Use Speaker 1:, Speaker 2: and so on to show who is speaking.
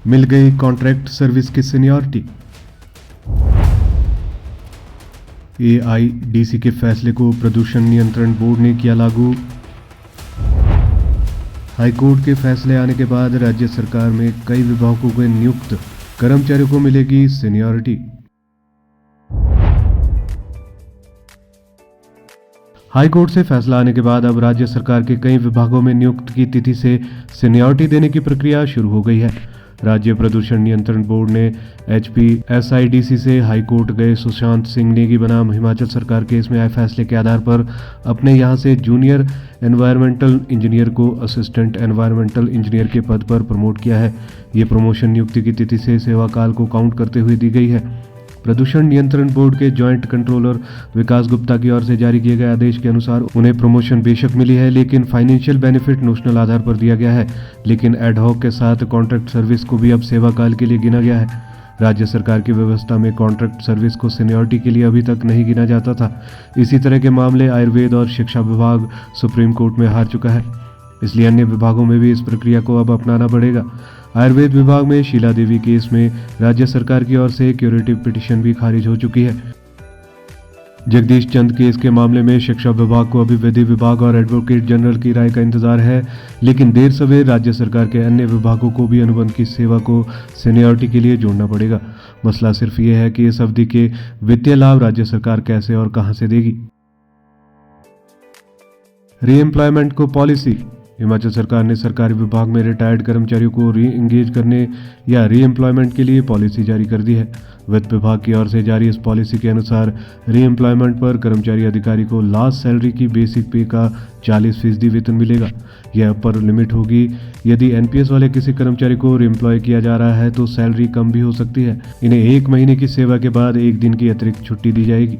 Speaker 1: मिल गई contract service की seniority. AIDC के फैसले को प्रदूषण नियंत्रण बोर्ड ने किया लागू। हाईकोर्ट के फैसले आने के बाद राज्य सरकार में कई विभागों के नियुक्त कर्मचारियों को मिलेगी सीनियरिटी। हाईकोर्ट से फैसला आने के बाद अब राज्य सरकार के कई विभागों में नियुक्त की तिथि से सीनियरिटी देने की प्रक्रिया शुरू हो गई है। राज्य प्रदूषण नियंत्रण बोर्ड ने एचपीएसआईडीसी से हाईकोर्ट गए सुशांत सिंह नेगी बनाम हिमाचल सरकार केस में आए फैसले के आधार पर अपने यहां से जूनियर एनवायरमेंटल इंजीनियर को असिस्टेंट एनवायरमेंटल इंजीनियर के पद पर प्रमोट किया है। ये प्रमोशन नियुक्ति की तिथि से सेवाकाल को काउंट करते हुए दी गई है। प्रदूषण नियंत्रण बोर्ड के जॉइंट कंट्रोलर विकास गुप्ता की ओर से जारी किए गए आदेश के अनुसार उन्हें प्रमोशन बेशक मिली है, लेकिन फाइनेंशियल बेनिफिट नोशनल आधार पर दिया गया है। लेकिन एडहॉक के साथ कॉन्ट्रैक्ट सर्विस को भी अब सेवा काल के लिए गिना गया है। राज्य सरकार की व्यवस्था में कॉन्ट्रैक्ट सर्विस को सीनियरिटी के लिए अभी तक नहीं गिना जाता था। इसी तरह के मामले आयुर्वेद और शिक्षा विभाग सुप्रीम कोर्ट में हार चुका है, इसलिए अन्य विभागों में भी इस प्रक्रिया को अब अपनाना पड़ेगा। आयुर्वेद विभाग में शीला देवी केस में राज्य सरकार की ओर से क्यूरेटिव पिटीशन भी खारिज हो चुकी है। जगदीश चंद केस के मामले में शिक्षा विभाग को अभी विधि विभाग और एडवोकेट जनरल की राय का इंतजार है, लेकिन देर सवेर राज्य सरकार के अन्य विभागों को भी अनुबंध की सेवा को सीनियरिटी के लिए जोड़ना पड़ेगा। मसला सिर्फ ये है कि इस अवधि के वित्तीय लाभ राज्य सरकार कैसे और कहां से देगी। रीएम्प्लॉयमेंट को पॉलिसी। हिमाचल सरकार ने सरकारी विभाग में रिटायर्ड कर्मचारियों को री एंगेज करने या री एम्प्लॉयमेंट के लिए पॉलिसी जारी कर दी है। वित्त विभाग की ओर से जारी इस पॉलिसी के अनुसार री एम्प्लॉयमेंट पर कर्मचारी अधिकारी को लास्ट सैलरी की बेसिक पे का 40% वेतन मिलेगा। यह अपर लिमिट होगी। यदि एनपीएस वाले किसी कर्मचारी को रीएम्प्लॉय किया जा रहा है तो सैलरी कम भी हो सकती है। इन्हें 1 महीने की सेवा के बाद 1 दिन की अतिरिक्त छुट्टी दी जाएगी।